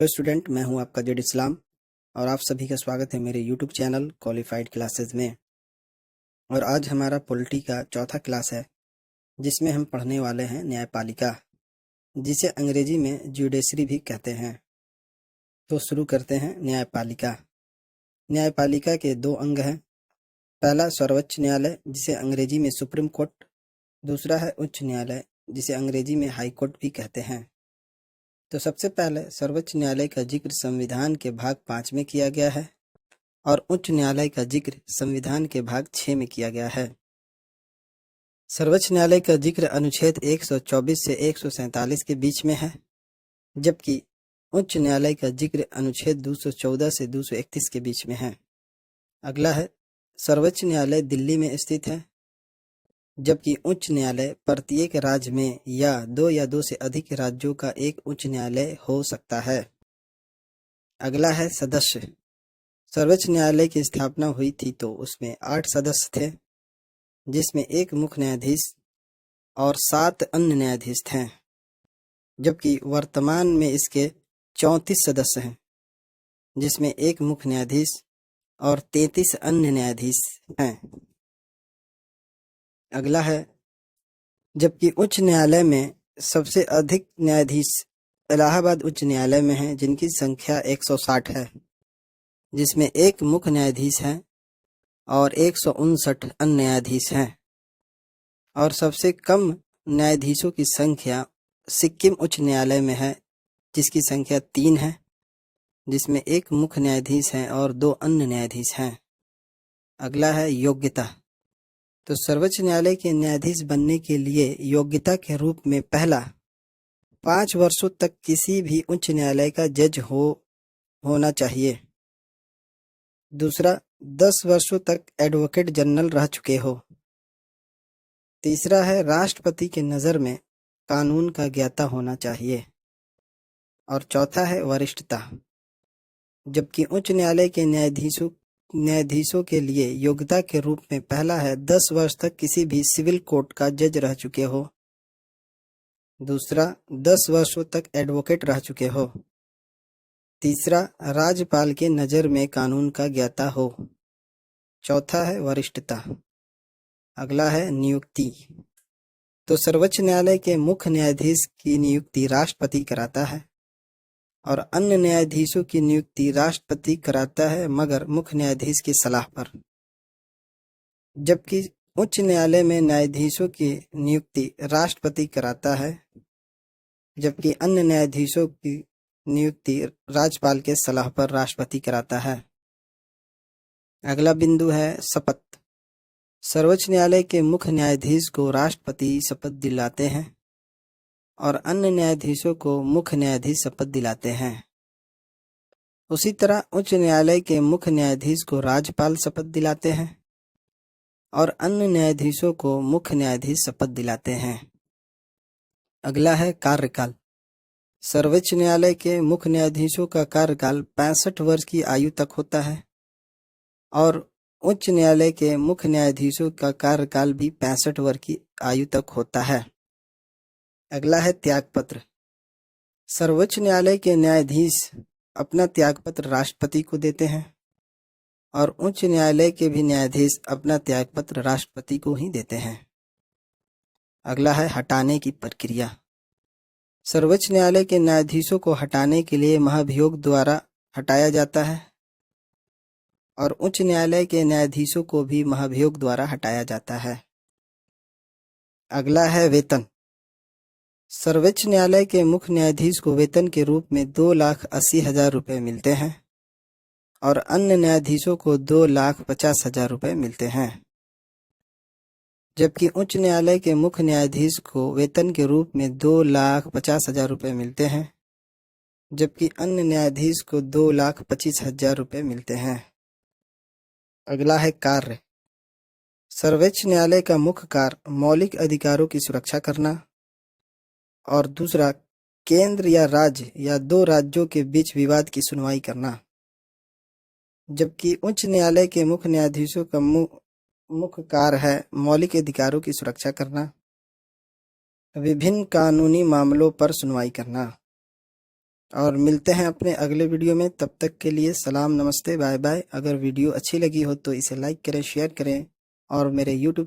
Hello student, मैं हूं आपका जेड इस्लाम और आप सभी का स्वागत है मेरे यूट्यूब चैनल क्वालिफाइड क्लासेस में। और आज हमारा पॉलिटी का चौथा क्लास है जिसमें हम पढ़ने वाले हैं न्यायपालिका, जिसे अंग्रेजी में जुडिशरी भी कहते हैं। तो शुरू करते हैं न्यायपालिका। न्यायपालिका के दो अंग हैं। पहला सर्वोच्च न्यायालय, जिसे अंग्रेजी में सुप्रीम कोर्ट। दूसरा है उच्च न्यायालय, जिसे अंग्रेजी में हाई कोर्ट भी कहते हैं। तो सबसे पहले सर्वोच्च न्यायालय का जिक्र संविधान के भाग 5 में किया गया है और उच्च न्यायालय का जिक्र संविधान के भाग 6 में किया गया है। सर्वोच्च न्यायालय का जिक्र अनुच्छेद 124 से 147 के बीच में है, जबकि उच्च न्यायालय का जिक्र अनुच्छेद 214 से 231 के बीच में है। अगला है सर्वोच्च न्यायालय दिल्ली में स्थित है, जबकि उच्च न्यायालय प्रत्येक राज्य में या दो से अधिक राज्यों का एक उच्च न्यायालय हो सकता है। अगला है सदस्य। सर्वोच्च न्यायालय की स्थापना हुई थी तो उसमें 8 सदस्य थे, जिसमें एक मुख्य न्यायाधीश और 7 अन्य न्यायाधीश थे, जबकि वर्तमान में इसके 34 सदस्य हैं, जिसमें एक मुख्य न्यायाधीश और 33 अन्य न्यायाधीश हैं। अगला है, जबकि उच्च न्यायालय में सबसे अधिक न्यायाधीश इलाहाबाद उच्च न्यायालय में हैं, जिनकी संख्या 160 है, जिसमें एक मुख्य न्यायाधीश है और 159 अन्य न्यायाधीश हैं। और सबसे कम न्यायाधीशों की संख्या सिक्किम उच्च न्यायालय में है, जिसकी संख्या 3 है, जिसमें एक मुख्य न्यायाधीश है और 2 अन्य न्यायाधीश हैं। अगला है योग्यता। तो सर्वोच्च न्यायालय के न्यायाधीश बनने के लिए योग्यता के रूप में पहला 5 वर्षों तक किसी भी उच्च न्यायालय का जज होना चाहिए। दूसरा 10 वर्षों तक एडवोकेट जनरल रह चुके हो। तीसरा है राष्ट्रपति की नज़र में कानून का ज्ञाता होना चाहिए। और चौथा है वरिष्ठता। जबकि उच्च न्यायालय के न्यायाधीशों के लिए योग्यता के रूप में पहला है 10 वर्ष तक किसी भी सिविल कोर्ट का जज रह चुके हो। दूसरा 10 वर्षों तक एडवोकेट रह चुके हो। तीसरा राज्यपाल के नज़र में कानून का ज्ञाता हो। चौथा है वरिष्ठता। अगला है नियुक्ति। तो सर्वोच्च न्यायालय के मुख्य न्यायाधीश की नियुक्ति राष्ट्रपति कराता है और अन्य न्यायाधीशों की नियुक्ति राष्ट्रपति कराता है, मगर मुख्य न्यायाधीश की सलाह पर। जबकि उच्च न्यायालय में न्यायाधीशों की नियुक्ति राष्ट्रपति कराता है, जबकि अन्य न्यायाधीशों की नियुक्ति राज्यपाल के सलाह पर राष्ट्रपति कराता है। अगला बिंदु है शपथ। सर्वोच्च न्यायालय के मुख्य न्यायाधीश को राष्ट्रपति शपथ दिलाते हैं और अन्य न्यायाधीशों को मुख्य न्यायाधीश शपथ दिलाते हैं। उसी तरह उच्च न्यायालय के मुख्य न्यायाधीश को राज्यपाल शपथ दिलाते हैं और अन्य न्यायाधीशों को मुख्य न्यायाधीश शपथ दिलाते हैं। अगला है कार्यकाल। सर्वोच्च न्यायालय के मुख्य न्यायाधीशों का कार्यकाल 65 वर्ष की आयु तक होता है और उच्च न्यायालय के मुख्य न्यायाधीशों का कार्यकाल भी 65 वर्ष की आयु तक होता है। अगला है त्यागपत्र। सर्वोच्च न्यायालय के न्यायाधीश अपना त्यागपत्र राष्ट्रपति को देते हैं और उच्च न्यायालय के भी न्यायाधीश अपना त्यागपत्र राष्ट्रपति को ही देते हैं। अगला है हटाने की प्रक्रिया। सर्वोच्च न्यायालय के न्यायाधीशों को हटाने के लिए महाभियोग द्वारा हटाया जाता है और उच्च न्यायालय के न्यायाधीशों को भी महाभियोग द्वारा हटाया जाता है। अगला है वेतन। सर्वोच्च न्यायालय के मुख्य न्यायाधीश को वेतन के रूप में 2,80,000 रुपये मिलते हैं और अन्य न्यायाधीशों को 2,50,000 रुपये मिलते हैं। जबकि उच्च न्यायालय के मुख्य न्यायाधीश को वेतन के रूप में 2,50,000 रुपये मिलते हैं, जबकि अन्य न्यायाधीश को 2,25,000 रुपये मिलते हैं। अगला है कार्य। सर्वोच्च न्यायालय का मुख्य कार्य मौलिक अधिकारों की सुरक्षा करना और दूसरा केंद्र या राज्य या 2 राज्यों के बीच विवाद की सुनवाई करना। जबकि उच्च न्यायालय के मुख्य न्यायाधीशों का मुख्य कार्य है मौलिक अधिकारों की सुरक्षा करना, विभिन्न कानूनी मामलों पर सुनवाई करना। और मिलते हैं अपने अगले वीडियो में। तब तक के लिए सलाम, नमस्ते, बाय बाय। अगर वीडियो अच्छी लगी हो तो इसे लाइक करें, शेयर करें और मेरे यूट्यूब